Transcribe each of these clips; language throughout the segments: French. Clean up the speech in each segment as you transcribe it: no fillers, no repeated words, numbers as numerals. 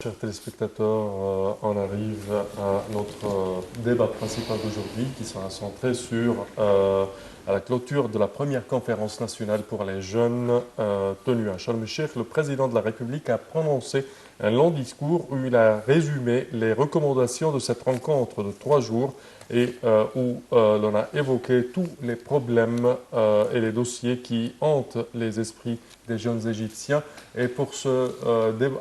Chers téléspectateurs, on arrive à notre débat principal d'aujourd'hui qui sera centré sur à la clôture de la première conférence nationale pour les jeunes tenue à Sharm el-Sheikh. Le président de la République a prononcé un long discours où il a résumé les recommandations de cette rencontre de 3 jours et où l'on a évoqué tous les problèmes et les dossiers qui hantent les esprits des jeunes Égyptiens. Et pour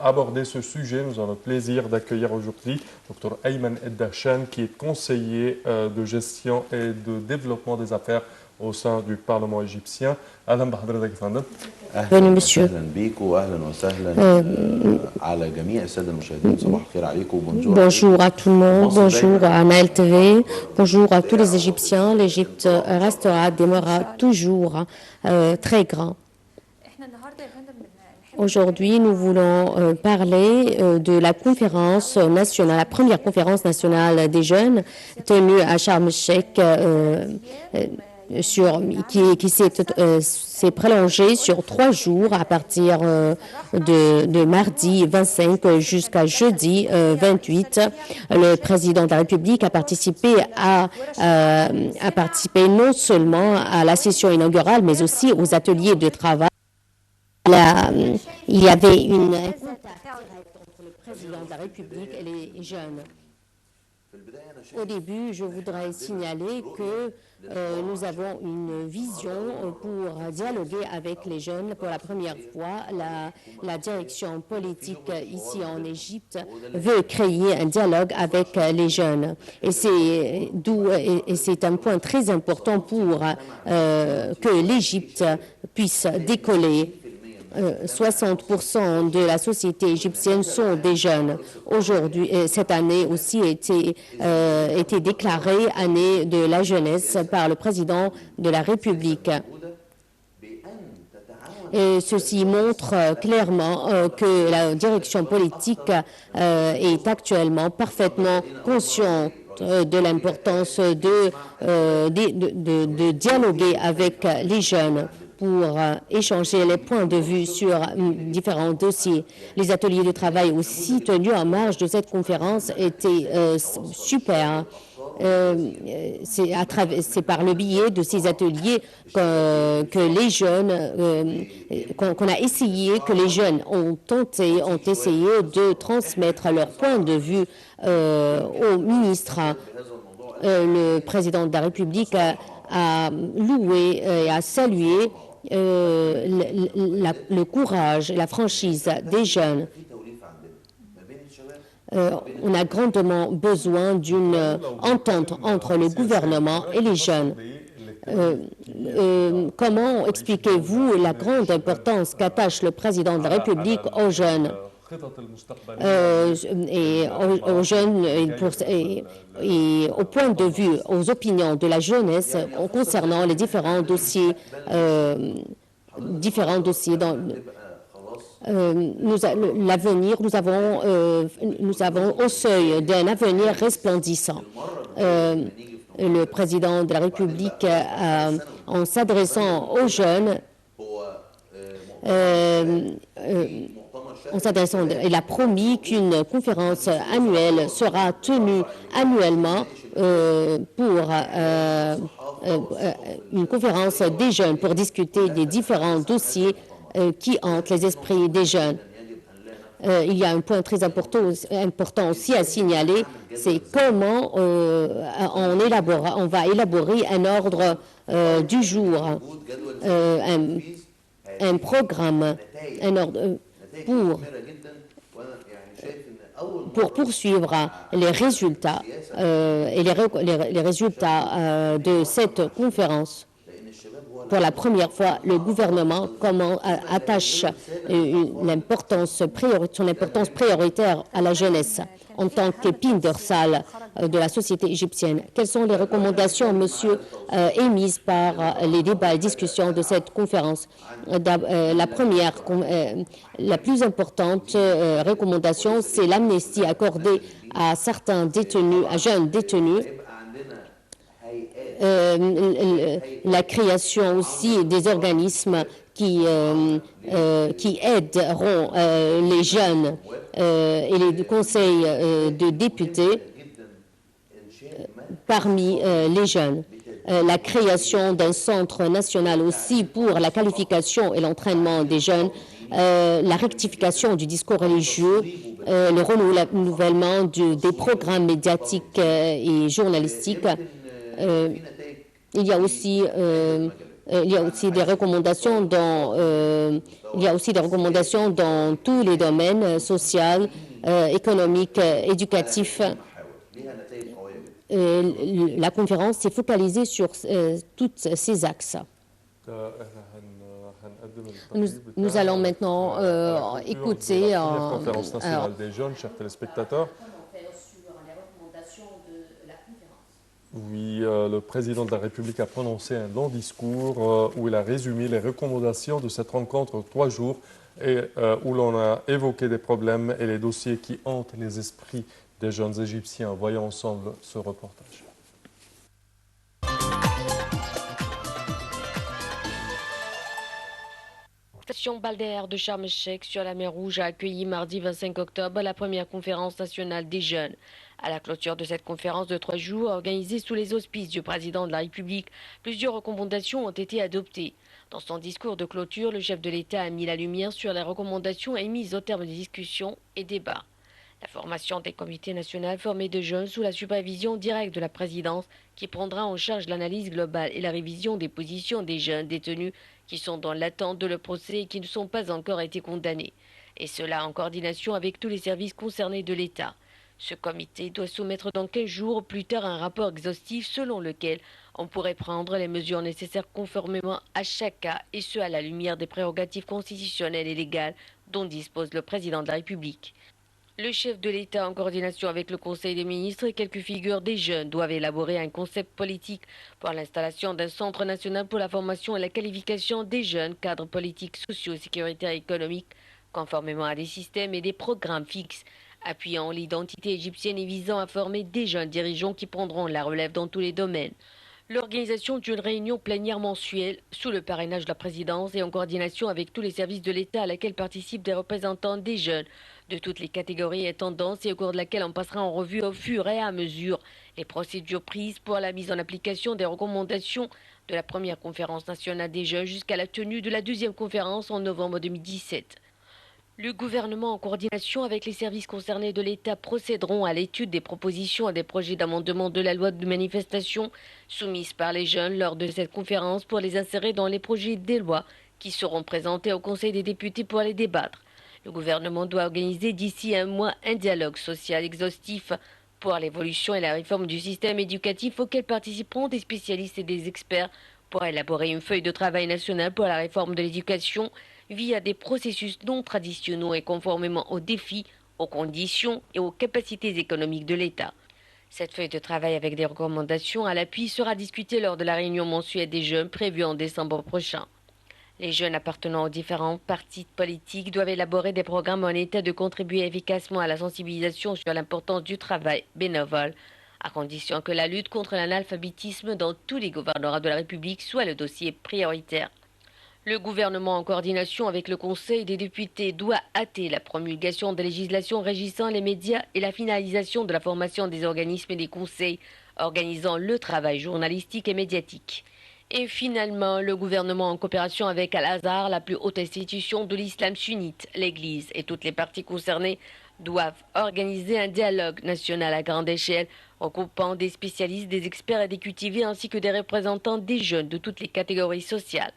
aborder ce sujet, nous avons le plaisir d'accueillir aujourd'hui Dr Ayman Eddachan, qui est conseiller de gestion et de développement des affaires au sein du Parlement égyptien. أهلا بحضرتك يا فندم. أهلا وسهلا بيكم واهلا وسهلا على جميع الساده المشاهدين. صباح الخير عليكم. Bonjour à tout le monde, bonjour à Naël TV, bonjour à tous les Égyptiens. L'Égypte demeurera toujours très grand. Aujourd'hui, nous voulons parler de la conférence nationale, la première conférence nationale des jeunes tenue à Sharm el-Sheikh, qui s'est prolongée sur 3 jours à partir de mardi 25 jusqu'à jeudi 28. Le président de la République a participé non seulement à la session inaugurale, mais aussi aux ateliers de travail. Il y avait une directe entre le président de la République et les jeunes. Au début, je voudrais signaler que nous avons une vision pour dialoguer avec les jeunes. Pour la première fois, la direction politique ici en Égypte veut créer un dialogue avec les jeunes. Et c'est un point très important pour que l'Égypte puisse décoller. 60% de la société égyptienne sont des jeunes. Aujourd'hui, cette année aussi a été déclarée année de la jeunesse par le président de la République. Et ceci montre clairement que la direction politique est actuellement parfaitement consciente de l'importance de dialoguer avec les jeunes pour échanger les points de vue sur différents dossiers. Les ateliers de travail aussi tenus en marge de cette conférence étaient super. C'est par le biais de ces ateliers que les jeunes, qu'on a essayé, que les jeunes ont essayé de transmettre leur point de vue au ministre. Le président de la République a loué et a salué le courage et la franchise des jeunes. On a grandement besoin d'une entente entre le gouvernement et les jeunes. Comment expliquez-vous la grande importance qu'attache le président de la République aux jeunes et au point de vue, aux opinions de la jeunesse concernant les différents dossiers l'avenir, nous avons au seuil d'un avenir resplendissant. Le président de la République, en s'adressant aux jeunes, il a promis qu'une conférence annuelle sera tenue annuellement pour une conférence des jeunes pour discuter des différents dossiers qui hantent les esprits des jeunes. Il y a un point très important aussi à signaler, c'est comment on va élaborer un ordre du jour, un programme, un ordre pour poursuivre les résultats et les résultats de cette conférence. Pour la première fois, le gouvernement attache son importance prioritaire à la jeunesse en tant qu'épine dorsale de la société égyptienne. Quelles sont les recommandations, monsieur, émises par les débats et discussions de cette conférence? La première, la plus importante recommandation, c'est l'amnistie accordée à certains détenus, à jeunes détenus. La création aussi des organismes qui aideront les jeunes et les conseils de députés parmi les jeunes. La création d'un centre national aussi pour la qualification et l'entraînement des jeunes, la rectification du discours religieux, le renouvellement des programmes médiatiques et journalistiques. Il y a aussi des recommandations dans tous les domaines social, économique, éducatif. La conférence s'est focalisée sur tous ces axes. Nous allons maintenant écouter la première conférence nationale des jeunes, chers téléspectateurs. Oui, le président de la République a prononcé un long discours où il a résumé les recommandations de cette rencontre en 3 jours et où l'on a évoqué des problèmes et les dossiers qui hantent les esprits des jeunes Égyptiens. Voyons ensemble ce reportage. La station balnéaire de Sharm el-Sheikh sur la mer Rouge a accueilli mardi 25 octobre la première conférence nationale des jeunes. À la clôture de cette conférence de 3 jours, organisée sous les auspices du président de la République, plusieurs recommandations ont été adoptées. Dans son discours de clôture, le chef de l'État a mis la lumière sur les recommandations émises au terme des discussions et débats. La formation des comités nationaux formés de jeunes sous la supervision directe de la présidence qui prendra en charge l'analyse globale et la révision des positions des jeunes détenus qui sont dans l'attente de leur procès et qui ne sont pas encore été condamnés. Et cela en coordination avec tous les services concernés de l'État. Ce comité doit soumettre dans 15 jours au plus tard un rapport exhaustif selon lequel on pourrait prendre les mesures nécessaires conformément à chaque cas et ce à la lumière des prérogatives constitutionnelles et légales dont dispose le président de la République. Le chef de l'État, en coordination avec le Conseil des ministres et quelques figures des jeunes, doivent élaborer un concept politique pour l'installation d'un centre national pour la formation et la qualification des jeunes cadres politiques, sociaux, sécuritaires et économiques, conformément à des systèmes et des programmes fixes, appuyant l'identité égyptienne et visant à former des jeunes dirigeants qui prendront la relève dans tous les domaines. L'organisation d'une réunion plénière mensuelle sous le parrainage de la présidence et en coordination avec tous les services de l'État à laquelle participent des représentants des jeunes de toutes les catégories et tendances et au cours de laquelle on passera en revue au fur et à mesure les procédures prises pour la mise en application des recommandations de la première conférence nationale des jeunes jusqu'à la tenue de la deuxième conférence en novembre 2017. Le gouvernement, en coordination avec les services concernés de l'État, procéderont à l'étude des propositions et des projets d'amendement de la loi de manifestation soumises par les jeunes lors de cette conférence pour les insérer dans les projets des lois qui seront présentés au Conseil des députés pour les débattre. Le gouvernement doit organiser d'ici un mois un dialogue social exhaustif pour l'évolution et la réforme du système éducatif auquel participeront des spécialistes et des experts pour élaborer une feuille de travail nationale pour la réforme de l'éducation via des processus non traditionnels et conformément aux défis, aux conditions et aux capacités économiques de l'État. Cette feuille de travail avec des recommandations à l'appui sera discutée lors de la réunion mensuelle des jeunes prévue en décembre prochain. Les jeunes appartenant aux différents partis politiques doivent élaborer des programmes en état de contribuer efficacement à la sensibilisation sur l'importance du travail bénévole, à condition que la lutte contre l'analphabétisme dans tous les gouvernorats de la République soit le dossier prioritaire. Le gouvernement, en coordination avec le Conseil des députés, doit hâter la promulgation de législation régissant les médias et la finalisation de la formation des organismes et des conseils organisant le travail journalistique et médiatique. Et finalement, le gouvernement, en coopération avec Al-Azhar, la plus haute institution de l'islam sunnite, l'Église et toutes les parties concernées, doivent organiser un dialogue national à grande échelle, regroupant des spécialistes, des experts et des cultivés ainsi que des représentants des jeunes de toutes les catégories sociales.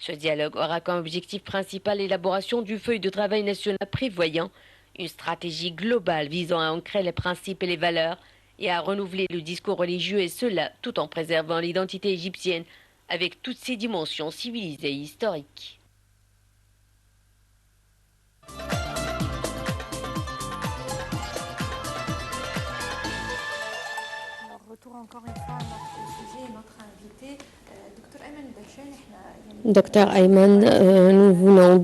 Ce dialogue aura comme objectif principal l'élaboration d'une feuille de travail nationale prévoyant une stratégie globale visant à ancrer les principes et les valeurs et à renouveler le discours religieux et cela tout en préservant l'identité égyptienne avec toutes ses dimensions civilisées et historiques. Alors, retour encore une fois à notre sujet et notre invité, Dr Ayman Bachir. Docteur Ayman, nous venons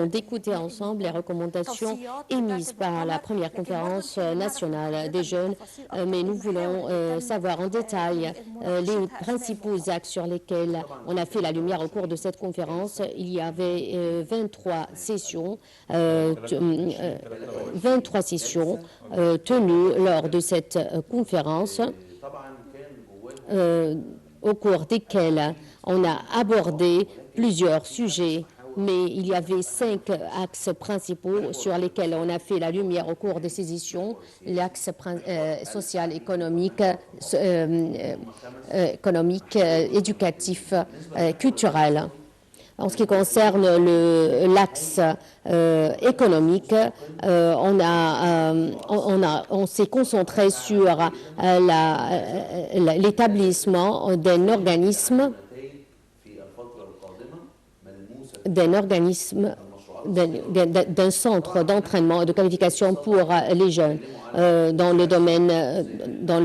d'écouter ensemble les recommandations émises par la première conférence nationale des jeunes, mais nous voulons savoir en détail les principaux axes sur lesquels on a fait la lumière au cours de cette conférence. Il y avait 23 sessions tenues lors de cette conférence. Au cours desquels on a abordé plusieurs sujets, mais il y avait 5 axes principaux sur lesquels on a fait la lumière au cours de ces sessions: l'axe social, économique, éducatif, culturel. En ce qui concerne l'axe économique, on s'est concentré sur l'établissement d'un centre d'entraînement et de qualification pour les jeunes. Dans le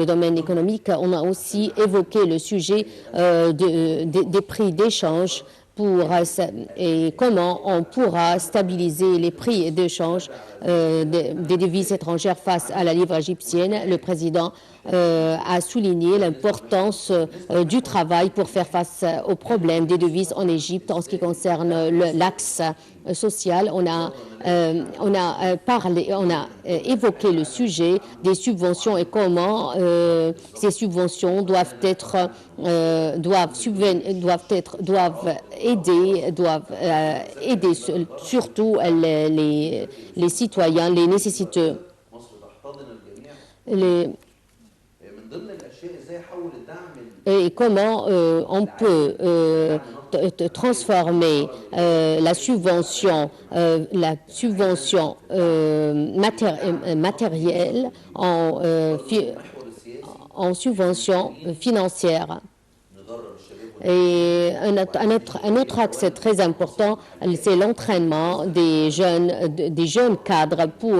domaine économique, on a aussi évoqué le sujet des prix d'échange et comment on pourra stabiliser les prix d'échange des devises étrangères face à la livre égyptienne. Le président a souligné l'importance du travail pour faire face aux problèmes des devises en Égypte. En ce qui concerne l'axe social, on a évoqué le sujet des subventions et comment ces subventions doivent aider surtout les citoyens, les nécessiteux. Et comment on peut transformer la subvention matérielle en subvention financière. Et un autre axe très important, c'est l'entraînement des jeunes cadres pour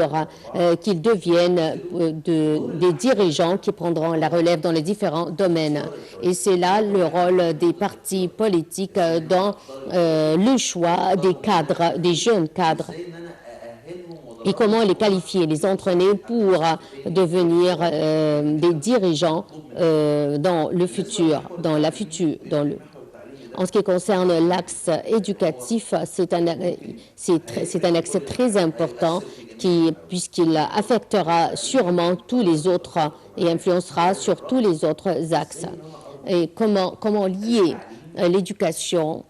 qu'ils deviennent des dirigeants qui prendront la relève dans les différents domaines. Et c'est là le rôle des partis politiques dans le choix des jeunes cadres. Et comment les qualifier, les entraîner pour devenir des dirigeants dans le futur, En ce qui concerne l'axe éducatif, c'est un axe très important puisqu'il affectera sûrement tous les autres et influencera sur tous les autres axes. Et comment lier l'éducation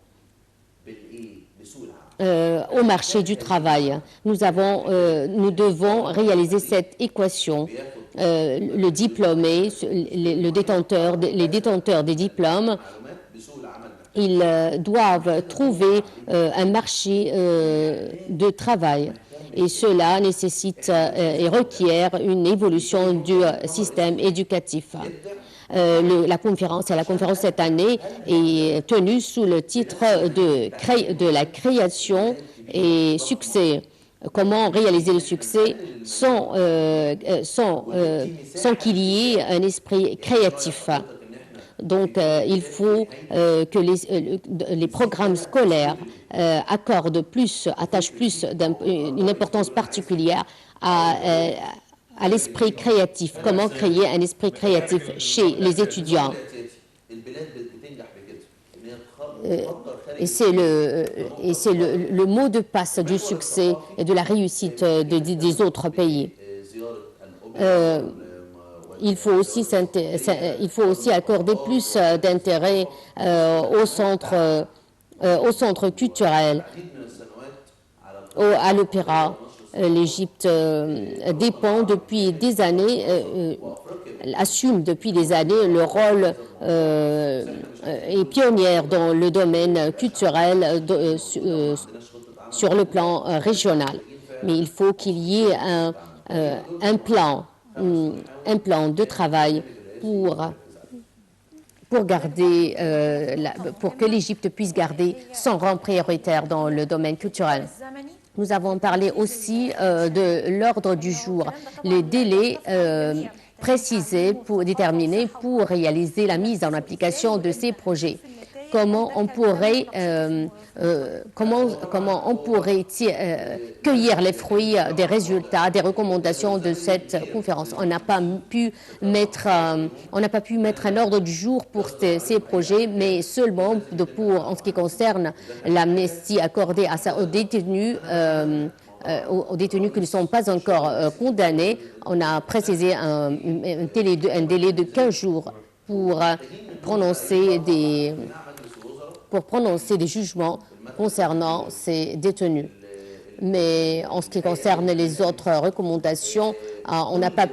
au marché du travail. Nous devons réaliser cette équation. Le diplômé, les détenteurs des diplômes, ils doivent trouver un marché de travail. Et cela nécessite et requiert une évolution du système éducatif. La conférence cette année est tenue sous le titre de la création et succès. Comment réaliser le succès sans qu'il y ait un esprit créatif. Donc, il faut que les programmes scolaires attachent plus une importance particulière à l'esprit créatif. Comment créer un esprit créatif chez les étudiants. Et c'est le mot de passe du succès et de la réussite des autres pays. Il faut aussi accorder plus d'intérêt au centre culturel, à l'opéra. L'Égypte assume depuis des années le rôle et pionnière dans le domaine culturel sur le plan régional. Mais il faut qu'il y ait un plan de travail pour que l'Égypte puisse garder son rang prioritaire dans le domaine culturel. Nous avons parlé aussi de l'ordre du jour, les délais déterminés pour réaliser la mise en application de ces projets. comment on pourrait, cueillir les fruits des résultats, des recommandations de cette conférence. On n'a pas pu mettre un ordre du jour pour ces projets, mais seulement en ce qui concerne l'amnistie accordée aux détenus. Aux détenus qui ne sont pas encore condamnés, on a précisé un délai de 15 jours pour prononcer des jugements concernant ces détenus. Mais en ce qui concerne les autres recommandations, on n'a pas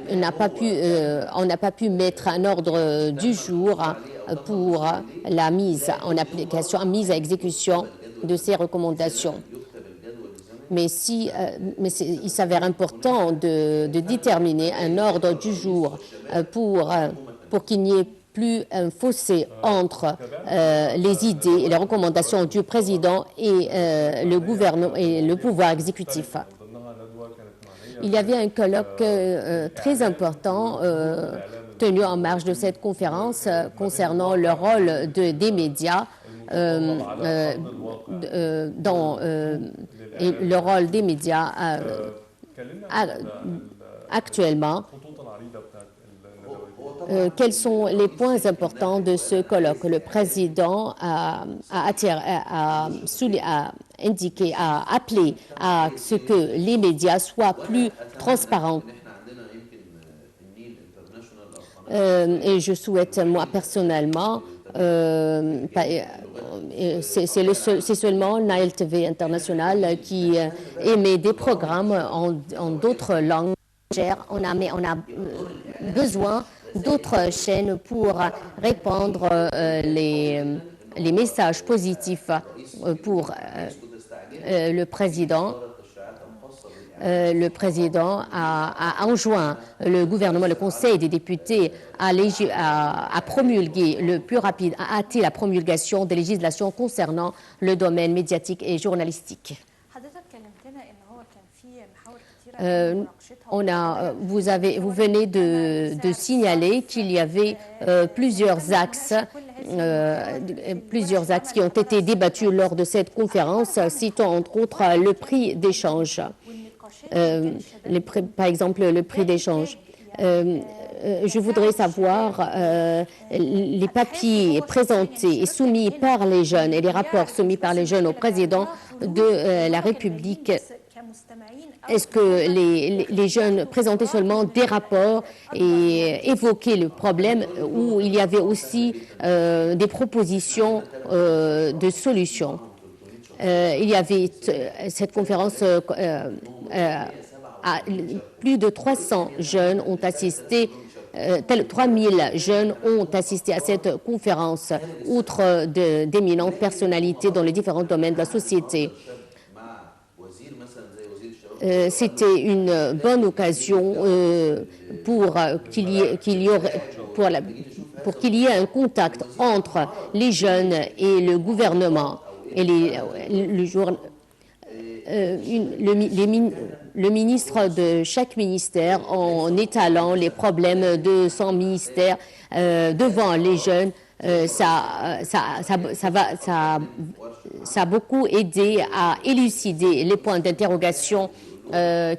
pu mettre un ordre du jour pour la mise à exécution de ces recommandations. Mais il s'avère important de déterminer un ordre du jour pour qu'il n'y ait plus un fossé entre les idées et les recommandations du président et le gouvernement et le pouvoir exécutif. Il y avait un colloque très important tenu en marge de cette conférence concernant le rôle des médias et le rôle des médias actuellement. Quels sont les points importants de ce colloque? Le président a appelé à ce que les médias soient plus transparents. Et je souhaite, moi, personnellement, c'est seulement Nile TV International qui émet des programmes en d'autres langues. On a besoin d'autres chaînes pour répandre les messages positifs pour le président. Le président a enjoint le gouvernement, le Conseil des députés à promulguer le plus rapide, à hâter la promulgation des législations concernant le domaine médiatique et journalistique. Vous venez de signaler qu'il y avait plusieurs axes qui ont été débattus lors de cette conférence, citant entre autres le prix d'échange. Par exemple, le prix d'échange. Je voudrais savoir les papiers présentés et soumis par les jeunes et les rapports soumis par les jeunes au président de la République. Est-ce que les jeunes présentaient seulement des rapports et évoquaient le problème, ou il y avait aussi des propositions de solutions? Il y avait cette conférence, plus de 300 jeunes ont assisté, 3000 jeunes ont assisté à cette conférence, outre d'éminentes personnalités dans les différents domaines de la société. C'était une bonne occasion pour qu'il y ait un contact entre les jeunes et le gouvernement. Et le ministre de chaque ministère, en étalant les problèmes de son ministère devant les jeunes, ça a beaucoup aidé à élucider les points d'interrogation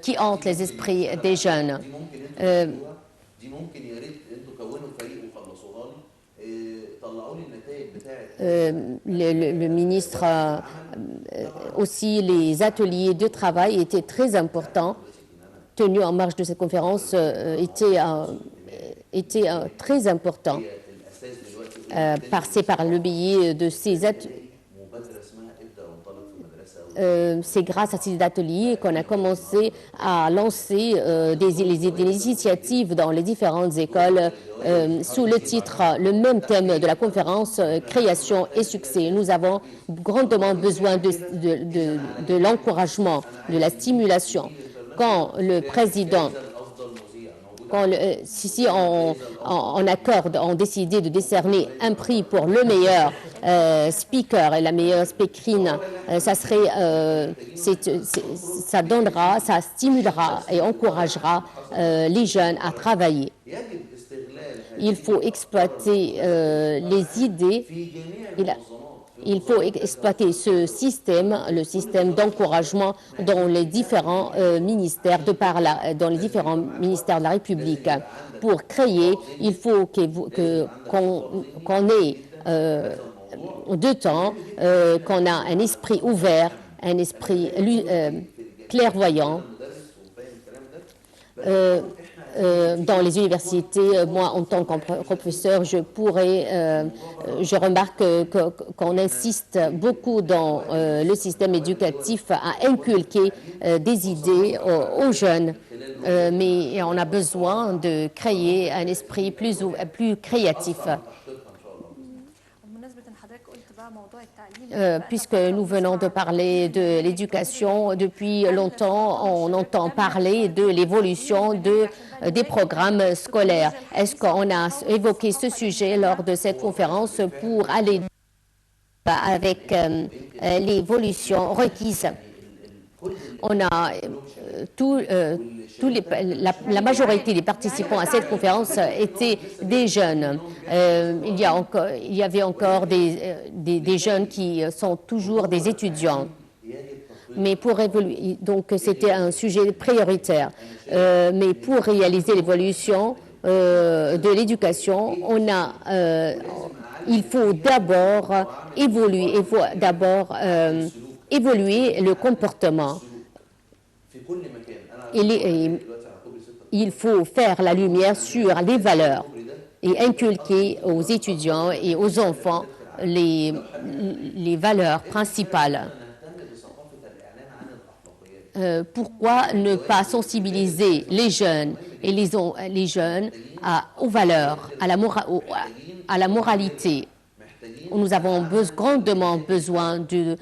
qui hantent les esprits des jeunes. Le ministre, aussi les ateliers de travail étaient très importants, tenus en marge de cette conférence, étaient très importants. Par le biais de ces ateliers. C'est grâce à ces ateliers qu'on a commencé à lancer des initiatives dans les différentes écoles sous le même thème de la conférence, création et succès. Nous avons grandement besoin de l'encouragement, de la stimulation. Quand le président, si on décidait de décerner un prix pour le meilleur speaker et la meilleure speakerine, ça stimulera et encouragera les jeunes à travailler. Il faut exploiter les idées Il faut exploiter ce système, le système d'encouragement dans les différents ministères dans les différents ministères de la République. Pour créer, il faut qu'on ait de temps, qu'on a un esprit ouvert, un esprit clairvoyant. Dans les universités, moi, en tant que professeur, je remarque qu'on insiste beaucoup dans le système éducatif à inculquer des idées aux jeunes, mais on a besoin de créer un esprit plus créatif. Puisque nous venons de parler de l'éducation, depuis longtemps, on entend parler de l'évolution des programmes scolaires. Est-ce qu'on a évoqué ce sujet lors de cette conférence pour aller avec l'évolution requise? On a la majorité des participants à cette conférence étaient des jeunes. Il y avait encore des jeunes qui sont toujours des étudiants. Mais pour évoluer, donc c'était un sujet prioritaire. Mais pour réaliser l'évolution de l'éducation, il faut d'abord évoluer le comportement. Il faut faire la lumière sur les valeurs et inculquer aux étudiants et aux enfants les valeurs principales. Pourquoi ne pas sensibiliser les jeunes et les jeunes aux valeurs, à la moralité? Nous avons grandement besoin du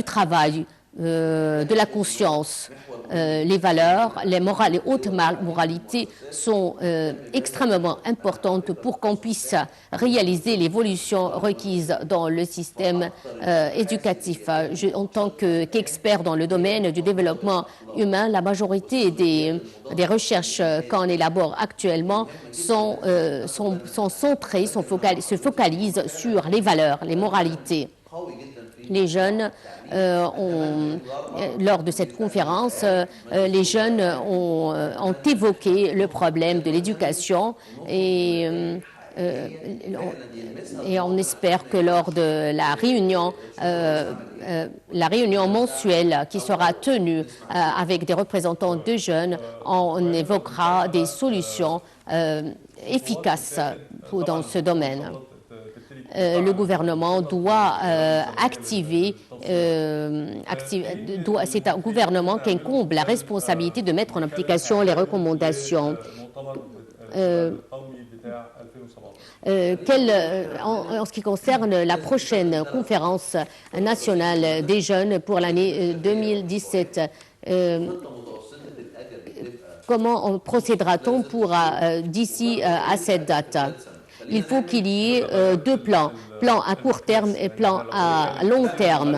travail, de la conscience. Les valeurs, les hautes moralités sont extrêmement importantes pour qu'on puisse réaliser l'évolution requise dans le système éducatif. En tant qu'expert dans le domaine du développement humain, la majorité des recherches qu'on élabore actuellement sont centrées, se focalisent sur les valeurs, les moralités. Les jeunes lors de cette conférence, les jeunes ont évoqué le problème de l'éducation et on espère que lors de la réunion mensuelle qui sera tenue avec des représentants de jeunes, on évoquera des solutions efficaces dans ce domaine. Le gouvernement doit c'est un gouvernement qui incombe la responsabilité de mettre en application les recommandations. En ce qui concerne la prochaine conférence nationale des jeunes pour l'année 2017, comment procédera-t-on d'ici à cette date? Il faut qu'il y ait deux plans, plan à court terme et plan à long terme.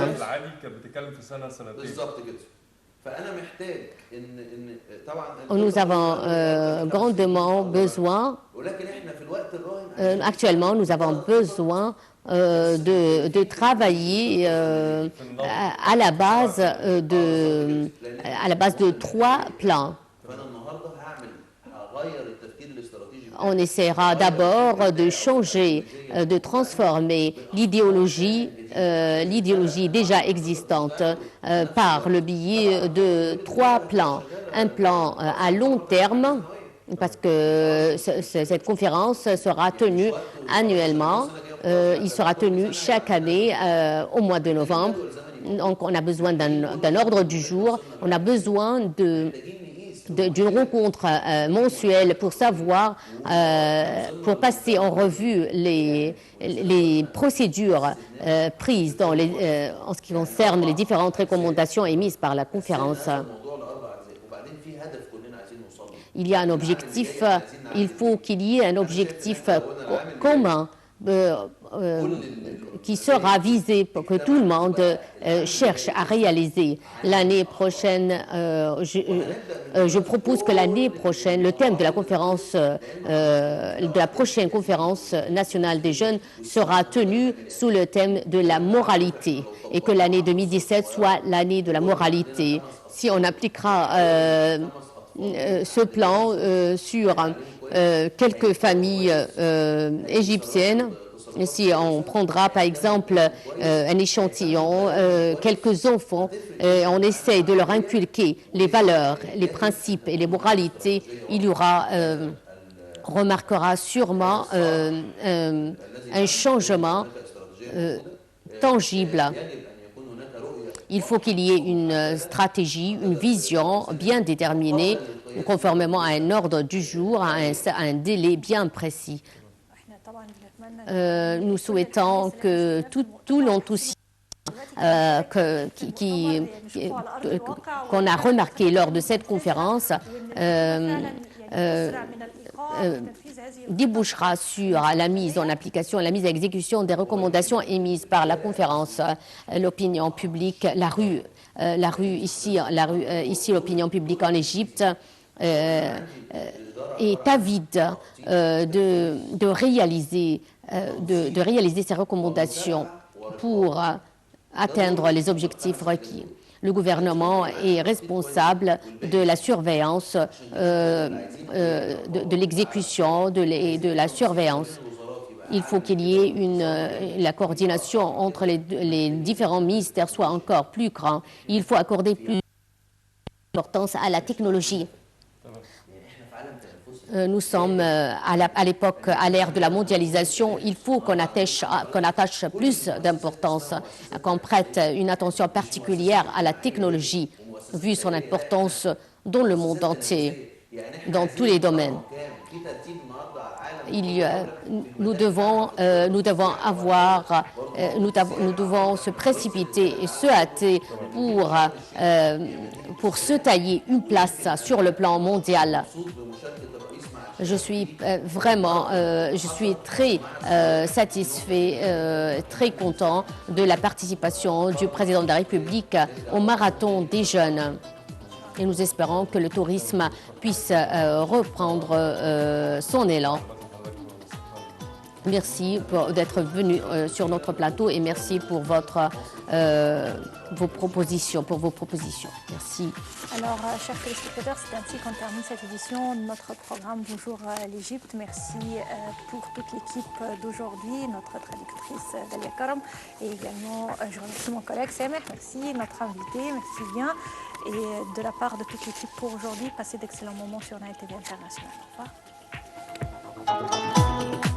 Nous avons grandement besoin, actuellement nous avons besoin de travailler à la base de trois plans. On essaiera d'abord de changer, de transformer l'idéologie déjà existante par le biais de trois plans. Un plan à long terme, parce que cette conférence sera tenue annuellement. Il sera tenu chaque année au mois de novembre. Donc on a besoin d'un ordre du jour, on a besoin d'une rencontre mensuelle pour savoir, pour passer en revue les procédures prises en ce qui concerne les différentes recommandations émises par la conférence. Il y a un objectif, il faut qu'il y ait un objectif commun qui sera visé pour que tout le monde cherche à réaliser. L'année prochaine, je propose que l'année prochaine, le thème de la conférence, de la prochaine conférence nationale des jeunes sera tenu sous le thème de la moralité et que l'année 2017 soit l'année de la moralité. Si on appliquera ce plan sur quelques familles égyptiennes, si on prendra par exemple un échantillon, quelques enfants, on essaye de leur inculquer les valeurs, les principes et les moralités, il y aura, remarquera sûrement un changement tangible. Il faut qu'il y ait une stratégie, une vision bien déterminée, conformément à un ordre du jour, à un délai bien précis. Nous souhaitons que tout l'enthousiasme qu'on a remarqué lors de cette conférence débouchera sur la mise en application, la mise à exécution des recommandations émises par la conférence. L'opinion publique, la rue ici, l'opinion publique en Égypte est avide de réaliser ces recommandations pour atteindre les objectifs requis. Le gouvernement est responsable de la surveillance, de l'exécution et de la surveillance. Il faut qu'il y ait la coordination entre les différents ministères soit encore plus grande. Il faut accorder plus d'importance à la technologie. Nous sommes à l'époque, à l'ère de la mondialisation. Il faut qu'on attache plus d'importance, qu'on prête une attention particulière à la technologie, vu son importance dans le monde entier, dans tous les domaines. Nous devons se précipiter et se hâter pour se tailler une place sur le plan mondial. Je suis très satisfait, très content de la participation du président de la République au marathon des jeunes. Et nous espérons que le tourisme puisse reprendre son élan. Merci d'être venu sur notre plateau et merci pour vos propositions. Merci. Alors, chers téléspectateurs, c'est ainsi qu'on termine cette édition de notre programme Bonjour l'Égypte. Merci pour toute l'équipe d'aujourd'hui, notre traductrice Dalia Karam et également, je remercie mon collègue Sameh, merci, notre invité, merci bien. Et de la part de toute l'équipe pour aujourd'hui, passez d'excellents moments sur Nile TV International. Au revoir.